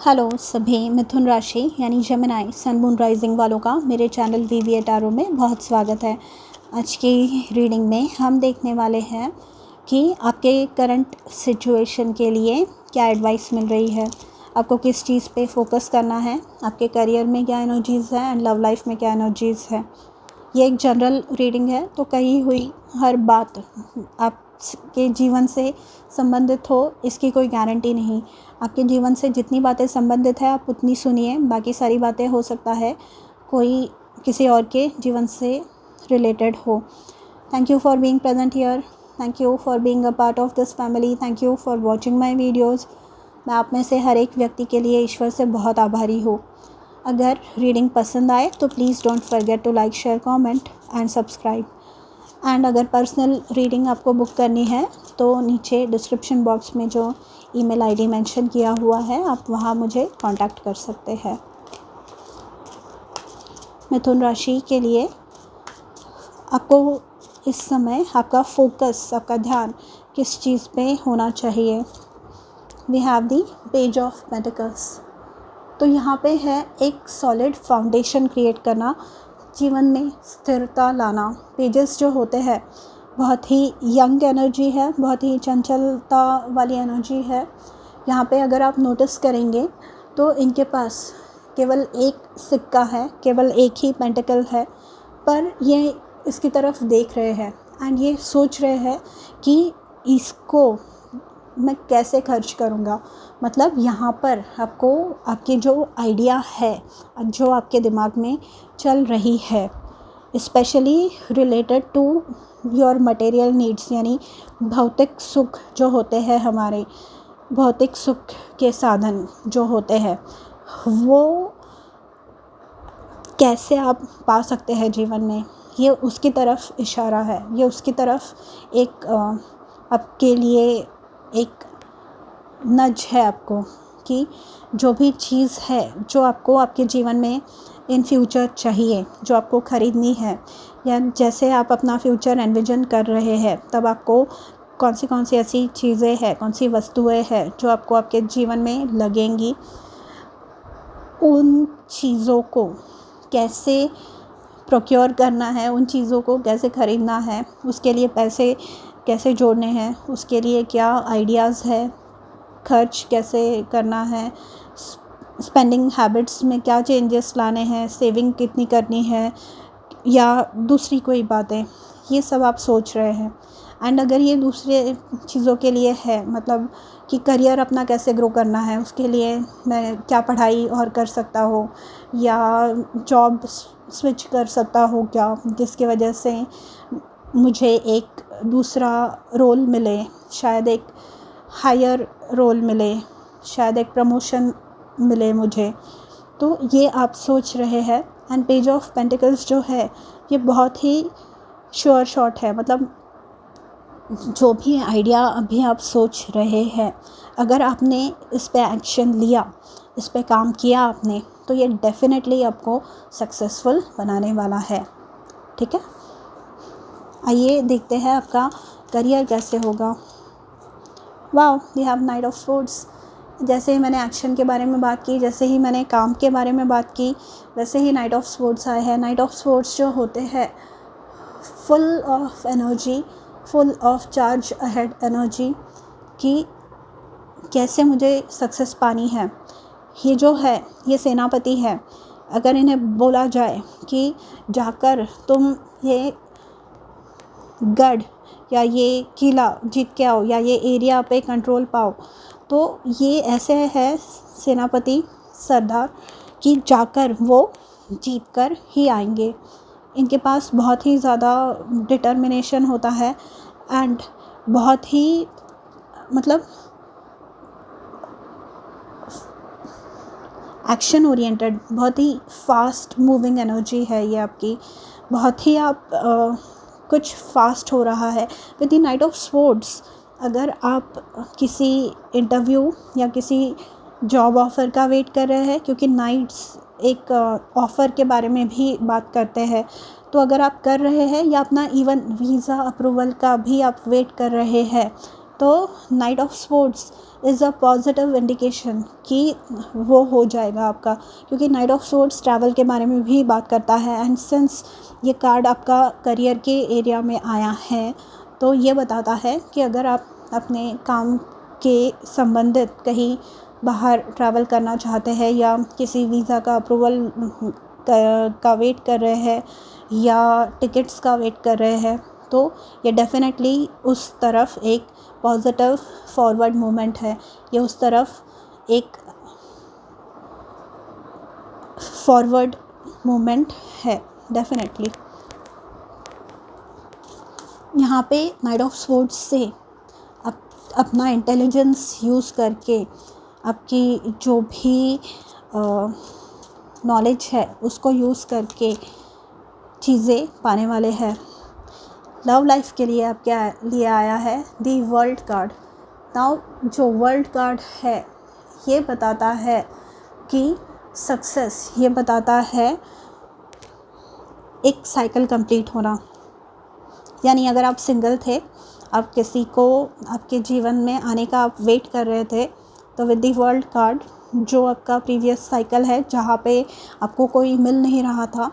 Hello सभी मिथुन राशि यानी जेमिनी सन मून राइजिंग वालों का मेरे चैनल वीवीए टैरो में बहुत स्वागत है। आज की रीडिंग में हम देखने वाले हैं कि आपके करंट सिचुएशन के लिए क्या एडवाइस मिल रही है, आपको किस चीज़ पे फोकस करना है, आपके करियर में क्या एनर्जीज़ है एंड लव लाइफ में क्या एनर्जीज़ है। ये एक जनरल रीडिंग है, तो कही हुई हर बात आपके जीवन से संबंधित हो इसकी कोई गारंटी नहीं। आपके जीवन से जितनी बातें संबंधित है आप उतनी सुनिए, बाकी सारी बातें हो सकता है कोई किसी और के जीवन से रिलेटेड हो। Thank you for being present here, thank you for being a part of this family, thank you for watching my videos. मैं आप में से हर एक व्यक्ति के लिए ईश्वर से बहुत आभारी हूँ। अगर रीडिंग पसंद आए तो please don't forget to like, share, comment and subscribe. And अगर पर्सनल रीडिंग आपको बुक करनी है तो नीचे डिस्क्रिप्शन बॉक्स में जो ईमेल आईडी मेंशन किया हुआ है आप वहाँ मुझे कांटेक्ट कर सकते हैं। मिथुन राशि के लिए आपको इस समय आपका फोकस, आपका ध्यान किस चीज़ पे होना चाहिए। We have the page of pentacles. तो यहाँ पे है एक सॉलिड फाउंडेशन क्रिएट करना, जीवन में स्थिरता लाना। पेजेस जो होते हैं बहुत ही यंग एनर्जी है, बहुत ही चंचलता वाली एनर्जी है। यहाँ पे अगर आप नोटिस करेंगे तो इनके पास केवल एक सिक्का है, केवल एक ही पेंटिकल है, पर ये इसकी तरफ देख रहे हैं एंड ये सोच रहे हैं कि इसको मैं कैसे खर्च करूँगा। मतलब यहाँ पर आपको आपकी जो आइडिया है, जो आपके दिमाग में चल रही है, specially related to your material needs, यानी भौतिक सुख जो होते हैं, हमारे भौतिक सुख के साधन जो होते हैं वो कैसे आप पा सकते हैं जीवन में, ये उसकी तरफ इशारा है। ये उसकी तरफ एक आपके लिए एक नज है आपको कि जो भी चीज़ है जो आपको आपके जीवन में इन फ्यूचर चाहिए, जो आपको ख़रीदनी है, या जैसे आप अपना फ्यूचर एनविजन कर रहे हैं तब आपको कौन सी ऐसी चीज़ें हैं, कौन सी वस्तुएं हैं जो आपको आपके जीवन में लगेंगी, उन चीज़ों को कैसे प्रोक्योर करना है, उन चीज़ों को कैसे ख़रीदना है, उसके लिए पैसे कैसे जोड़ने हैं, उसके लिए क्या आइडियाज़ है, खर्च कैसे करना है, स्पेंडिंग हैबिट्स में क्या चेंजेस लाने हैं, सेविंग कितनी करनी है, या दूसरी कोई बातें, ये सब आप सोच रहे हैं। एंड अगर ये दूसरे चीज़ों के लिए है, मतलब कि करियर अपना कैसे ग्रो करना है, उसके लिए मैं क्या पढ़ाई और कर सकता हूँ, या जॉब स्विच कर सकता हूँ क्या, जिसकी वजह से मुझे एक दूसरा रोल मिले, शायद एक हायर रोल मिले, शायद एक प्रमोशन मिले मुझे। तो ये आप सोच रहे हैं। एंड पेज ऑफ पेंटिकल्स जो है ये बहुत ही श्योर शॉट है, मतलब जो भी आइडिया अभी आप सोच रहे हैं, अगर आपने इस पे एक्शन लिया, इस पे काम किया आपने, तो ये डेफिनेटली आपको सक्सेसफुल बनाने वाला है। ठीक है, आइए देखते हैं आपका करियर कैसे होगा। Wow, we have knight of swords. जैसे ही मैंने एक्शन के बारे में बात की, जैसे ही मैंने काम के बारे में बात की, वैसे ही नाइट ऑफ स्वॉर्ड्स आए हैं। नाइट ऑफ स्वॉर्ड्स जो होते हैं full of energy, full of charge ahead energy, कि कैसे मुझे सक्सेस पानी है। ये जो है ये सेनापति है। अगर इन्हें बोला जाए कि जाकर तुम ये गढ़ या ये किला जीत के आओ, या ये एरिया पे कंट्रोल पाओ, तो ये ऐसे है सेनापति सरदार कि जाकर वो जीत कर ही आएंगे। इनके पास बहुत ही ज़्यादा डिटर्मिनेशन होता है एंड बहुत ही मतलब एक्शन ओरिएंटेड, बहुत ही फास्ट मूविंग एनर्जी है ये आपकी। बहुत ही आप कुछ फास्ट हो रहा है with the night of swords. अगर आप किसी इंटरव्यू या किसी जॉब ऑफ़र का वेट कर रहे हैं, क्योंकि नाइट्स एक ऑफ़र के बारे में भी बात करते हैं, तो अगर आप कर रहे हैं, या अपना इवन वीज़ा अप्रूवल का भी आप वेट कर रहे हैं, तो night of sports is a positive indication कि वो हो जाएगा आपका, क्योंकि नाइट ऑफ स्पोर्ट्स ट्रैवल के बारे में भी बात करता है। एंड सिंस ये कार्ड आपका करियर के एरिया में आया है, तो ये बताता है कि अगर आप अपने काम के संबंधित कहीं बाहर ट्रैवल करना चाहते हैं या किसी वीज़ा का अप्रूवल का वेट कर रहे हैं या टिकट्स का वेट कर रहे हैं, तो ये डेफिनेटली उस तरफ एक पॉजिटिव फॉरवर्ड मूवमेंट है, ये उस तरफ एक फॉरवर्ड मूवमेंट है डेफिनेटली। यहाँ पे नाइट ऑफ स्वॉर्ड्स से अपना इंटेलिजेंस यूज़ करके आपकी जो भी नॉलेज है उसको यूज़ करके चीज़ें पाने वाले हैं। लव लाइफ के लिए आप क्या लिए आया है, दी वर्ल्ड कार्ड। नाउ जो वर्ल्ड कार्ड है ये बताता है कि सक्सेस, ये बताता है एक साइकिल कंप्लीट होना। यानी अगर आप सिंगल थे, आप किसी को आपके जीवन में आने का आप वेट कर रहे थे, तो विद दी वर्ल्ड कार्ड जो आपका प्रीवियस साइकिल है जहाँ पे आपको कोई मिल नहीं रहा था,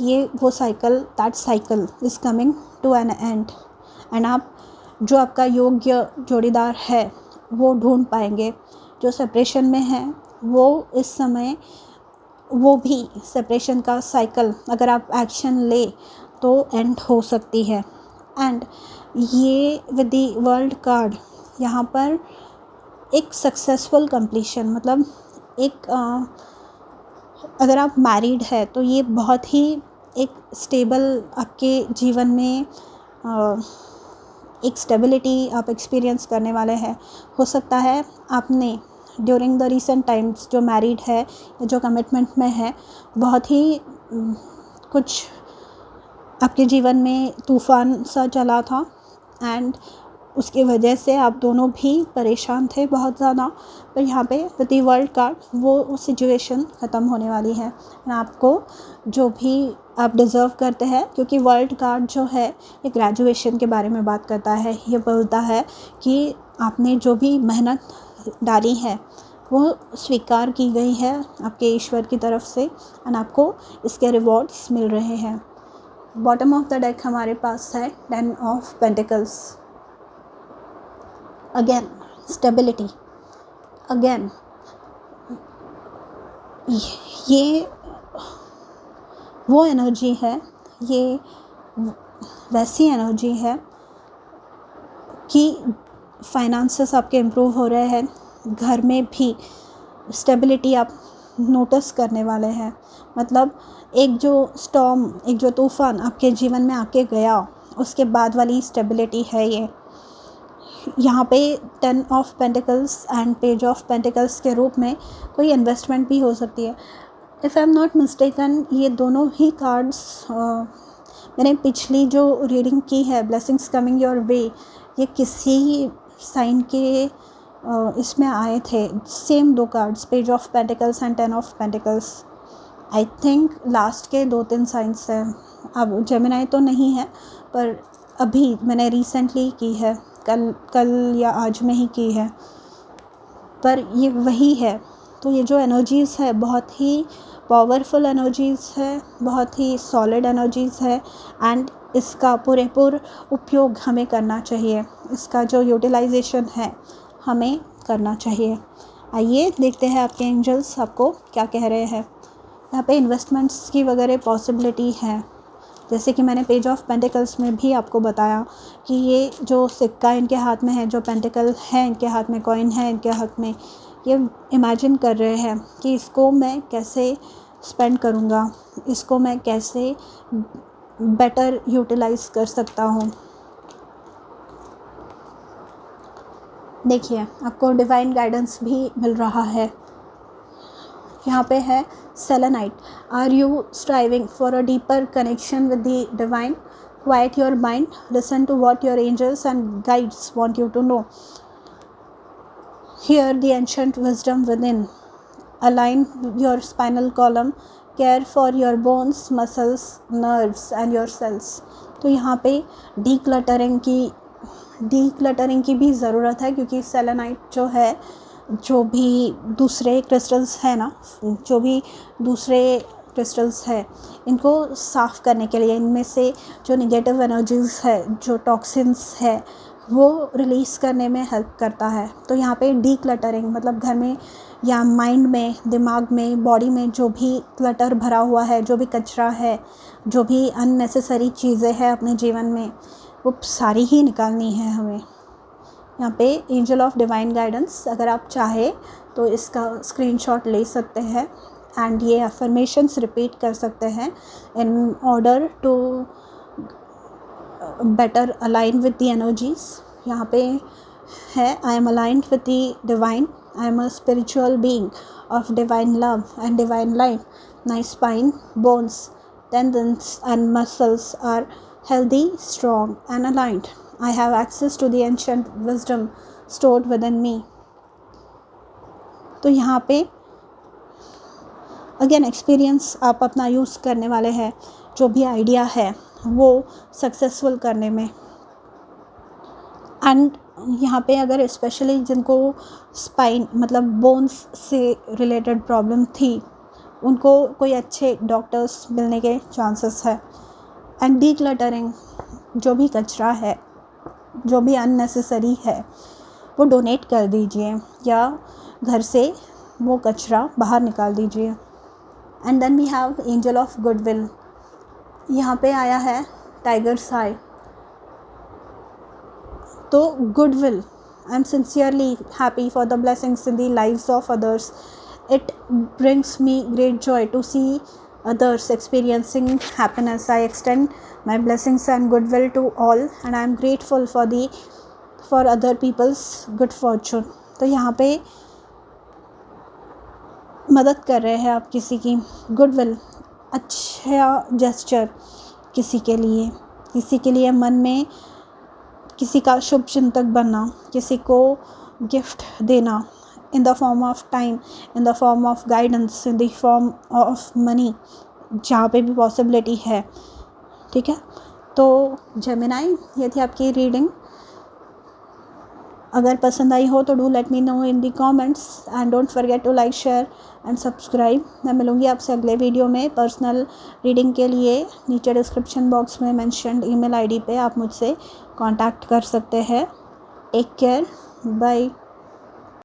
ये वो cycle, that cycle is coming to an end. And आप जो आपका योग्य जोड़ीदार है वो ढूंढ पाएंगे। जो सेपरेशन में है वो इस समय, वो भी सेपरेशन का साइकिल अगर आप एक्शन ले तो एंड हो सकती है। एंड ये विद द वर्ल्ड कार्ड यहाँ पर एक सक्सेसफुल कंप्लीशन, मतलब एक अगर आप मैरिड है तो ये बहुत ही एक स्टेबल आपके जीवन में एक स्टेबिलिटी आप एक्सपीरियंस करने वाले हैं। हो सकता है आपने ड्यूरिंग द रिसेंट टाइम्स जो मैरिड है या जो कमिटमेंट में है, बहुत ही कुछ आपके जीवन में तूफ़ान सा चला था एंड उसकी वजह से आप दोनों भी परेशान थे बहुत ज़्यादा। पर यहाँ पे विद द वर्ल्ड कार्ड वो सिचुएशन ख़त्म होने वाली है। आपको जो भी आप डिज़र्व करते हैं, क्योंकि वर्ल्ड कार्ड जो है ये ग्रेजुएशन के बारे में बात करता है। ये बोलता है कि आपने जो भी मेहनत डाली है वो स्वीकार की गई है आपके ईश्वर की तरफ से एंड आपको इसके रिवॉर्ड्स मिल रहे हैं। बॉटम ऑफ द डेक हमारे पास है 10 of pentacles. Again stability, again ये वो एनर्जी है, ये वैसी एनर्जी है कि फाइनेंसेस आपके इम्प्रूव हो रहे हैं, घर में भी स्टेबिलिटी आप नोटिस करने वाले हैं। मतलब एक जो स्टॉर्म, एक जो तूफ़ान आपके जीवन में आके गया, उसके बाद वाली स्टेबिलिटी है ये। यहाँ पे 10 of pentacles and page of pentacles के रूप में कोई इन्वेस्टमेंट भी हो सकती है। If I am not mistaken, ये दोनों ही कार्ड्स मैंने पिछली जो रीडिंग की है, ब्लेसिंग्स कमिंग योर वे, ये किसी साइन के इसमें आए थे। सेम दो cards, page of pentacles and 10 of pentacles. I think last के 2-3 साइंस हैं। अब जेमिनाई तो नहीं है, पर अभी मैंने रिसेंटली की है, कल या आज में ही की है, पर ये वही है। तो ये जो एनर्जीज़ है बहुत ही पावरफुल एनर्जीज़ है, बहुत ही सॉलिड एनर्जीज़ है एंड इसका पूरेपूर उपयोग हमें करना चाहिए। इसका जो यूटिलाइजेशन है हमें करना चाहिए। आइए देखते हैं आपके एंजल्स आपको क्या कह रहे हैं। यहाँ पे इन्वेस्टमेंट्स की वगैरह पॉसिबिलिटी है, जैसे कि मैंने पेज ऑफ पेंटिकल्स में भी आपको बताया कि ये जो सिक्का इनके हाथ में है, जो पेंटिकल है इनके हाथ में, कॉइन है इनके हाथ में, ये इमेजिन कर रहे हैं कि इसको मैं कैसे स्पेंड करूँगा, इसको मैं कैसे बेटर यूटिलाइज़ कर सकता हूँ। देखिए आपको डिवाइन गाइडेंस भी मिल रहा है। यहाँ पे है selenite. Are you striving for a deeper connection with the divine? Quiet your mind, listen to what your angels and guides want you to know. Hear the ancient wisdom within. Align your spinal column. Care for your bones, muscles, nerves and your cells. तो यहाँ पे decluttering की D cluttering की भी ज़रूरत है, क्योंकि selenite जो है, जो भी दूसरे क्रिस्टल्स हैं ना, जो भी दूसरे क्रिस्टल्स है, इनको साफ़ करने के लिए, इनमें से जो नेगेटिव एनर्जीज़ है, जो टॉक्सिन्स है, वो रिलीज़ करने में हेल्प करता है। तो यहाँ पे डी क्लटरिंग मतलब घर में या माइंड में, दिमाग में, बॉडी में जो भी क्लटर भरा हुआ है, जो भी कचरा है, जो भी अननेसेसरी चीज़ें हैं अपने जीवन में, वो सारी ही निकालनी है हमें। यहाँ पे एंजल ऑफ डिवाइन गाइडेंस, अगर आप चाहे तो इसका स्क्रीनशॉट ले सकते हैं एंड ये अफर्मेशंस रिपीट कर सकते हैं in order to better align with the energies. यहाँ पे है, I am aligned with the divine, I am a spiritual being of divine love and divine life, my spine, bones, tendons and muscles are healthy, strong and aligned. I have access to the ancient wisdom stored within me. तो यहाँ पे again experience आप अपना use करने वाले हैं, जो भी आइडिया है वो सक्सेसफुल करने में। एंड यहाँ पे अगर स्पेशली जिनको स्पाइन मतलब बोन्स से रिलेटेड प्रॉब्लम थी, उनको कोई अच्छे डॉक्टर्स मिलने के चांसेस है। एंड डी क्लटरिंग, जो भी कचरा है, जो भी अननेसेसरी है, वो डोनेट कर दीजिए या घर से वो कचरा बाहर निकाल दीजिए। And then we have angel of goodwill. यहाँ पे आया है टाइगर्स आई। तो goodwill, I am sincerely happy for the blessings in the lives of others. It brings me great joy to see others experiencing happiness. I extend my blessings and goodwill to all, and I am grateful for other people's good fortune. तो यहाँ पे मदद कर रहे हैं आप किसी की, गुडविल, अच्छा जेस्चर किसी के लिए मन में किसी का शुभ चिंतक बनना, किसी को गिफ्ट देना, in the form of time, in the form of guidance, in the form of money, जहाँ पे भी पॉसिबिलिटी है। ठीक है, तो जेमिनाई, ये थी आपकी रीडिंग। अगर पसंद आई हो तो do let me know in the comments and don't forget to like, share and subscribe. मैं मिलूँगी आपसे अगले वीडियो में। पर्सनल रीडिंग के लिए नीचे डिस्क्रिप्शन बॉक्स में मेंशन्ड ईमेल आईडी पे आप मुझसे कांटेक्ट कर सकते हैं। Take care, bye.